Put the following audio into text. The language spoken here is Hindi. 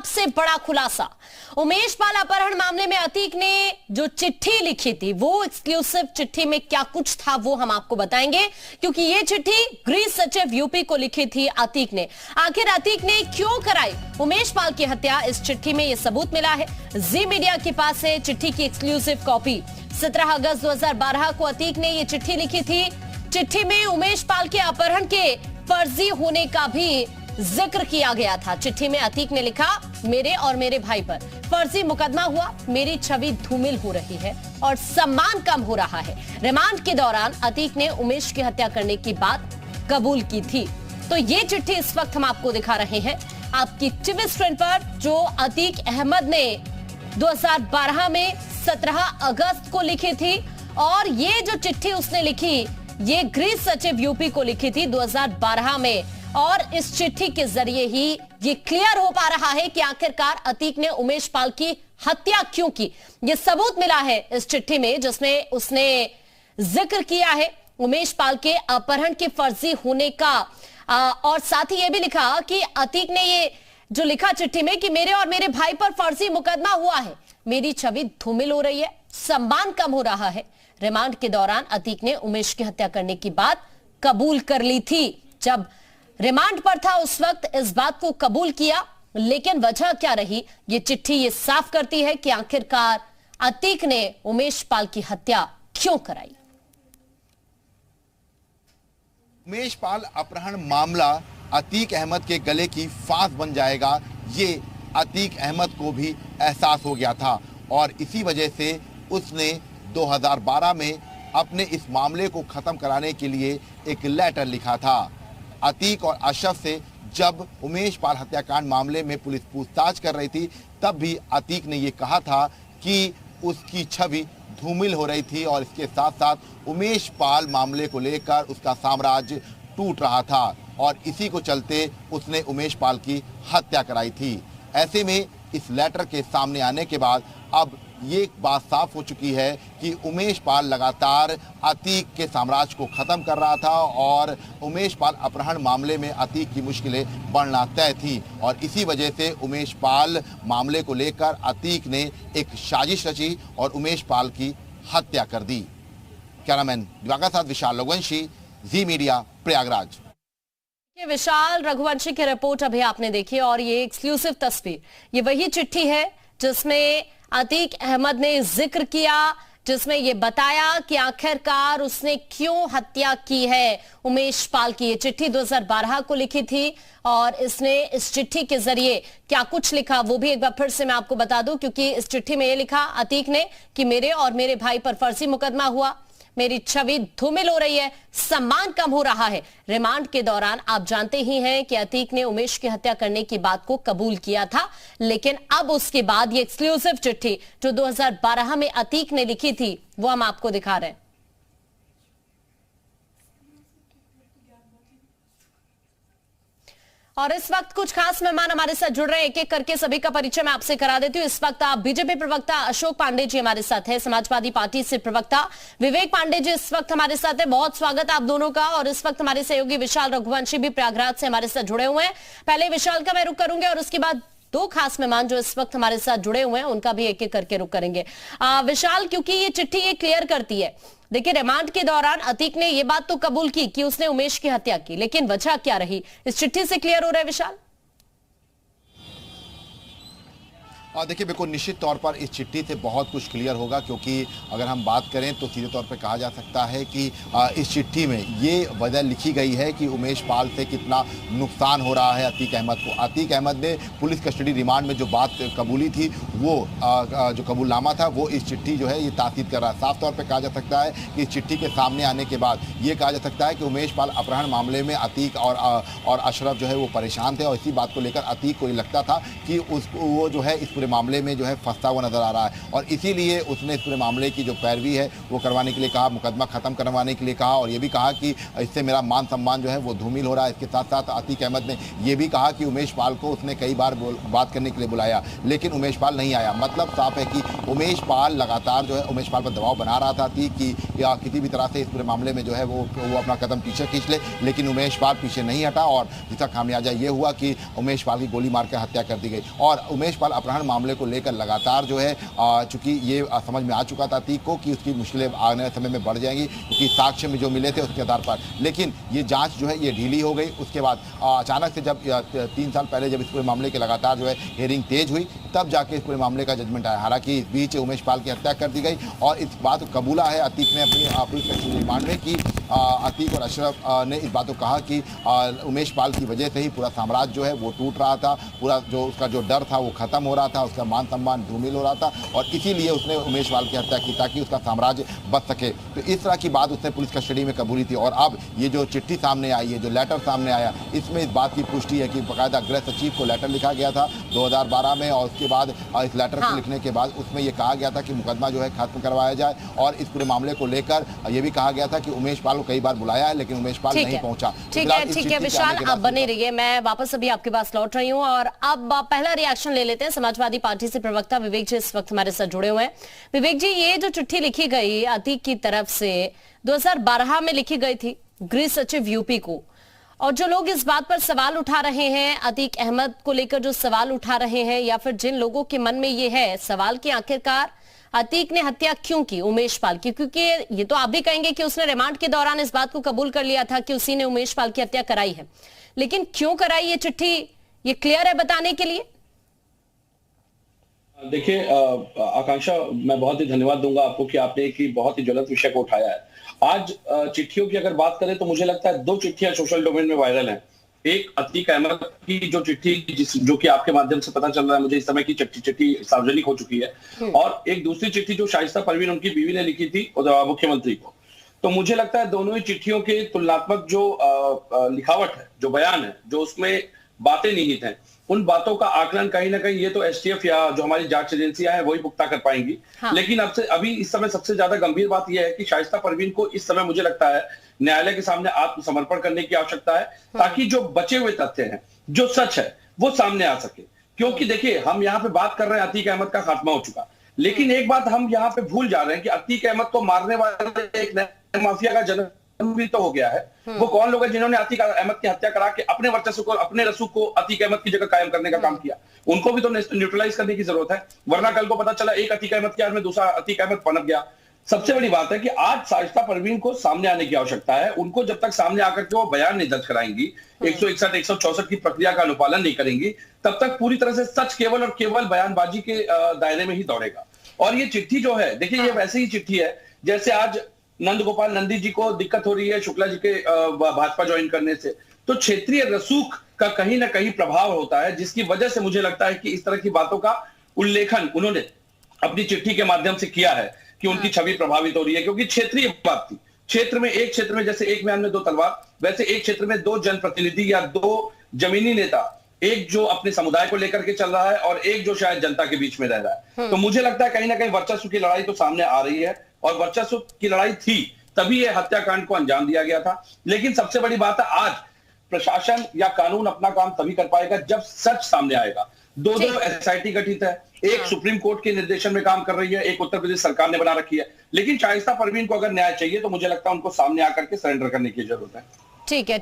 सबसे बड़ा खुलासा, उमेश पाल अपहरण मामले में अतीक ने जो चिट्ठी लिखी थी, वो एक्सक्लूसिव चिट्ठी में क्या कुछ था वो हम आपको बताएंगे, क्योंकि ये चिट्ठी गृह सचिव यूपी को लिखी थी अतीक ने। आखिर अतीक ने क्यों कराई उमेश पाल की हत्या, इस चिट्ठी में ये सबूत मिला है। जी मीडिया के पास से चिट्ठी की एक्सक्लूसिव कॉपी। 17 अगस्त 2012 को अतीक ने ये चिट्ठी लिखी थी। चिट्ठी में उमेश पाल के अपहरण के फर्जी होने का भी जिक्र किया गया था। चिट्ठी में अतीक ने लिखा, मेरे और मेरे भाई पर फर्जी मुकदमा हुआ, मेरी छवि धूमिल हो रही है और सम्मान कम हो रहा है। रिमांड के दौरान अतीक ने उमेश की हत्या करने की बात कबूल की थी। तो ये चिट्ठी इस वक्त हम आपको दिखा रहे हैं आपकी टीवी स्क्रीन पर, जो अतीक अहमद ने 2012 में 17 अगस्त को लिखी थी। और ये जो चिट्ठी उसने लिखी, ये गृह सचिव यूपी को लिखी थी 2012 में। और इस चिट्ठी के जरिए ही ये क्लियर हो पा रहा है कि आखिरकार अतीक ने उमेश पाल की हत्या क्यों की। ये सबूत मिला है इस चिट्ठी में, जिसमें उसने जिक्र किया है उमेश पाल के अपहरण के फर्जी होने का। और साथ ही ये भी लिखा कि अतीक ने ये जो लिखा चिट्ठी में कि मेरे और मेरे भाई पर फर्जी मुकदमा हुआ है, मेरी छवि धूमिल हो रही है, सम्मान कम हो रहा है। रिमांड के दौरान अतीक ने उमेश की हत्या करने की बात कबूल कर ली थी। जब रिमांड पर था उस वक्त इस बात को कबूल किया, लेकिन वजह क्या रही, ये चिट्ठी ये साफ करती है कि आखिरकार अतीक ने उमेश पाल की हत्या क्यों कराई। उमेश पाल अपहरण मामला अतीक अहमद के गले की फांस बन जाएगा, ये अतीक अहमद को भी एहसास हो गया था। और इसी वजह से उसने 2012 में अपने इस मामले को खत्म कराने के लिए एक लेटर लिखा था। अतीक और अशरफ से जब उमेश पाल हत्याकांड मामले में पुलिस पूछताछ कर रही थी, तब भी अतीक ने ये कहा था कि उसकी छवि धूमिल हो रही थी और इसके साथ साथ उमेश पाल मामले को लेकर उसका साम्राज्य टूट रहा था और इसी को चलते उसने उमेश पाल की हत्या कराई थी। ऐसे में इस लेटर के सामने आने के बाद अब ये बात साफ हो चुकी है कि उमेश पाल लगातार अतीक के साम्राज्य को खत्म कर रहा था और उमेश पाल अपहरण मामले में अतीक की मुश्किलें बढ़ना तय थी। और इसी वजह से उमेश पाल मामले को लेकर अतीक ने एक साजिश रची और उमेश पाल की हत्या कर दी। कैमरामैन दिवाकर साथ विशाल रघुवंशी, जी मीडिया, प्रयागराज। ये विशाल रघुवंशी की रिपोर्ट अभी आपने देखी और ये एक्सक्लूसिव तस्वीर, ये वही चिट्ठी है जिसमें अतीक अहमद ने जिक्र किया, जिसमें यह बताया कि आखिरकार उसने क्यों हत्या की है उमेश पाल की। ये चिट्ठी 2012 को लिखी थी और इसने इस चिट्ठी के जरिए क्या कुछ लिखा वो भी एक बार फिर से मैं आपको बता दूं, क्योंकि इस चिट्ठी में यह लिखा अतीक ने कि मेरे और मेरे भाई पर फर्जी मुकदमा हुआ, मेरी छवि धूमिल हो रही है, सम्मान कम हो रहा है। रिमांड के दौरान आप जानते ही हैं कि अतीक ने उमेश की हत्या करने की बात को कबूल किया था, लेकिन अब उसके बाद ये एक्सक्लूसिव चिट्ठी जो 2012 में अतीक ने लिखी थी वो हम आपको दिखा रहे हैं। और इस वक्त कुछ खास मेहमान हमारे साथ जुड़ रहे हैं, एक एक करके सभी का परिचय मैं आपसे करा देती हूँ। इस वक्त आप बीजेपी प्रवक्ता अशोक पांडे जी हमारे साथ है, समाजवादी पार्टी से प्रवक्ता विवेक पांडे जी इस वक्त हमारे साथ है। बहुत स्वागत आप दोनों का। और इस वक्त हमारे सहयोगी विशाल रघुवंशी भी प्रयागराज से हमारे साथ जुड़े हुए हैं। पहले विशाल का मैं रुख करूंगी और उसके बाद दो खास मेहमान जो इस वक्त हमारे साथ जुड़े हुए हैं उनका भी एक एक करके रुख करेंगे। विशाल, क्योंकि ये चिट्ठी ये क्लियर करती है, देखिए रिमांड के दौरान अतीक ने ये बात तो कबूल की कि उसने उमेश की हत्या की, लेकिन वजह क्या रही इस चिट्ठी से क्लियर हो रहा है विशाल? और देखिए बिल्कुल निश्चित तौर पर इस चिट्ठी से बहुत कुछ क्लियर होगा, क्योंकि अगर हम बात करें तो सीधे तौर पर कहा जा सकता है कि इस चिट्ठी में ये वजह लिखी गई है कि उमेश पाल से कितना नुकसान हो रहा है अतीक अहमद को। अतीक अहमद ने पुलिस कस्टडी रिमांड में जो बात कबूली थी वो जो कबूलनामा था वो इस चिट्ठी जो है ये ताकीद कर रहा है। साफ तौर पर कहा जा सकता है कि इस चिट्ठी के सामने आने के बाद ये कहा जा सकता है कि उमेश पाल अपहरण मामले में अतीक और अशरफ जो है वो परेशान थे और इसी बात को लेकर अतीक को ये लगता था कि वो जो है इस पूरे मामले में जो है फंसता हुआ नजर आ रहा है और इसीलिए उसने इस पूरे मामले की जो पैरवी है वो करवाने के लिए कहा, मुकदमा खत्म करवाने के लिए कहा और ये भी कहा कि इससे मेरा मान सम्मान जो है वो धूमिल हो रहा है। इसके साथ साथ अतीक अहमद ने यह भी कहा कि उमेश पाल को उसने कई बार बात करने के लिए बुलाया लेकिन उमेश पाल नहीं आया। मतलब साफ है कि उमेश पाल लगातार जो है उमेश पाल पर दबाव बना रहा था अतीक की या किसी भी तरह से इस पूरे मामले में जो है वो अपना कदम पीछे खींच ले, लेकिन उमेश पाल पीछे नहीं हटा और जिसका खामियाजा ये हुआ कि उमेश पाल की गोली मार कर हत्या कर दी गई। और उमेश पाल अपहरण मामले को लेकर लगातार जो है चूंकि ये समझ में आ चुका था अतीक को कि उसकी मुश्किलें आने वाले समय में बढ़ जाएंगी क्योंकि साक्ष्य में जो मिले थे उसके आधार पर, लेकिन ये जांच जो है ये ढीली हो गई। उसके बाद अचानक से जब 3 साल पहले जब इस पूरे मामले के लगातार जो है हियरिंग तेज हुई तब जाके इस पूरे मामले का जजमेंट आया। हालांकि इस बीच उमेश पाल की हत्या कर दी गई और इस बात को कबूला है अतीक ने अपनी पुलिस कस्टडी रिमांड में कि अतीक और अशरफ ने इस बात को कहा कि उमेश पाल की वजह से ही पूरा साम्राज्य जो है वो टूट रहा था, पूरा जो उसका जो डर था वो खत्म हो रहा था, उसका मान सम्मान धूमिल हो रहा था और इसीलिए उसने उमेश पाल की हत्या की ताकि उसका साम्राज्य बच सके। तो इस तरह की बात उसने पुलिस कस्टडी में कबूली थी और अब ये जो चिट्ठी सामने आई है, जो लेटर सामने आया, इसमें इस बात की पुष्टि है कि बाकायदा गृह सचिव को लेटर लिखा गया था 2012 में और उसके बाद इस लेटर को लिखने के बाद उसमें यह कहा गया था कि मुकदमा जो है खत्म करवाया जाए और इस पूरे मामले को लेकर यह भी कहा गया था कि उमेश पाल को कई बार बुलाया है लेकिन उमेश पाल नहीं पहुंचा। ठीक है विशाल, आप बने रहिए, मैं वापस अभी आपके पास लौट रही हूं और अब पहला रिएक्शन ले लेते हैं। समाजवादी पार्टी से प्रवक्ता विवेक जी इस वक्त हमारे साथ जुड़े हुए हैं। विवेक जी, ये जो चिट्ठी लिखी गई अतीक की तरफ से 2012 में लिखी गई थी गृह सचिव यूपी को, और जो लोग इस बात पर सवाल उठा रहे हैं, अतीक अहमद को लेकर जो सवाल उठा रहे हैं या फिर जिन लोगों के मन में ये है सवाल कि आखिरकार अतीक ने हत्या क्यों की उमेश पाल की, क्योंकि ये तो आप भी कहेंगे कि उसने रिमांड के दौरान इस बात को कबूल कर लिया था कि उसी ने उमेश पाल की हत्या कराई है, लेकिन क्यों कराई ये चिट्ठी ये क्लियर है बताने के लिए? देखिए आकांक्षा, मैं बहुत ही धन्यवाद दूंगा आपको कि आपने एक बहुत ही ज्वलंत विषय को उठाया है। आज चिट्ठियों की अगर बात करें तो मुझे लगता है 2 चिट्ठियां सोशल डोमेन में वायरल हैं। एक अतीक अहमद की जो चिट्ठी जो कि आपके माध्यम से पता चल रहा है मुझे इस समय की चिट्ठी सार्वजनिक हो चुकी है, और एक दूसरी चिट्ठी जो शाइस्ता परवीन उनकी बीवी ने लिखी थी मुख्यमंत्री को। तो मुझे लगता है दोनों ही चिट्ठियों के तुलनात्मक जो लिखावट है, जो बयान है, जो उसमें बातें निहित हैं, उन बातों का आकलन कहीं ना कहीं ये तो एसटीएफ या जो हमारी जांच एजेंसियां हैं वही पुख्ता कर पाएंगी। हाँ। लेकिन अभी इस समय सबसे ज्यादा गंभीर बात यह है कि शाइस्ता परवीन को इस समय मुझे लगता है न्यायालय के सामने आत्मसमर्पण करने की आवश्यकता है ताकि जो बचे हुए तथ्य हैं, जो सच है, वो सामने आ सके। क्योंकि देखिए, हम यहाँ पे बात कर रहे हैं अतीक अहमद का खात्मा हो चुका, लेकिन एक बात हम यहाँ पे भूल जा रहे हैं कि अतीक अहमद को मारने वाले एक नए माफिया का जन्म भी तो हो गया है। वो कौन लोग हैं जिन्होंने अतीक अहमद की हत्या करा के अपने वर्चस्व को, अपने रसूख को अतीक अहमद की जगह कायम करने का काम किया? उनको भी तो न्यूट्रलाइज करने की जरूरत है, वरना कल को पता चला एक अतीक अहमद के में दूसरा अतीक अहमद पनप गया। सबसे बड़ी बात है कि आज शाइस्ता परवीन को सामने आने की आवश्यकता है। उनको जब तक सामने आकर के वो बयान नहीं दर्ज कराएंगी, 161, 164 की प्रक्रिया का अनुपालन नहीं करेंगी, तब तक पूरी तरह से सच केवल और केवल बयानबाजी के दायरे में ही दौड़ेगा। और ये चिट्ठी जो है, देखिए, ये वैसे ही चिट्ठी है जैसे आज नंद गोपाल नंदी जी को दिक्कत हो रही है शुक्ला जी के भाजपा ज्वाइन करने से, तो क्षेत्रीय रसूख का कहीं ना कहीं प्रभाव होता है, जिसकी वजह से मुझे लगता है कि इस तरह की बातों का उल्लेखन उन्होंने अपनी चिट्ठी के माध्यम से किया है कि उनकी छवि प्रभावित हो रही है। क्योंकि क्षेत्रीय बात थी, क्षेत्र में एक क्षेत्र में जैसे एक म्यान में 2 तलवार, वैसे एक क्षेत्र में 2 जनप्रतिनिधि या 2 जमीनी नेता, एक जो अपने समुदाय को लेकर के चल रहा है और एक जो शायद जनता के बीच में रह रहा है। तो मुझे लगता है कहीं ना कहीं वर्चस्व की लड़ाई तो सामने आ रही है, और वर्चस्व की लड़ाई थी तभी ये हत्याकांड को अंजाम दिया गया था। लेकिन सबसे बड़ी बात है, आज प्रशासन या कानून अपना काम तभी कर पाएगा जब सच सामने आएगा। 2 एसआईटी गठित है, एक सुप्रीम कोर्ट के निर्देशन में काम कर रही है, एक उत्तर प्रदेश सरकार ने बना रखी है। लेकिन शाइस्ता परवीन को अगर न्याय चाहिए तो मुझे लगता है उनको सामने आकर के सरेंडर करने की जरूरत है। ठीक है।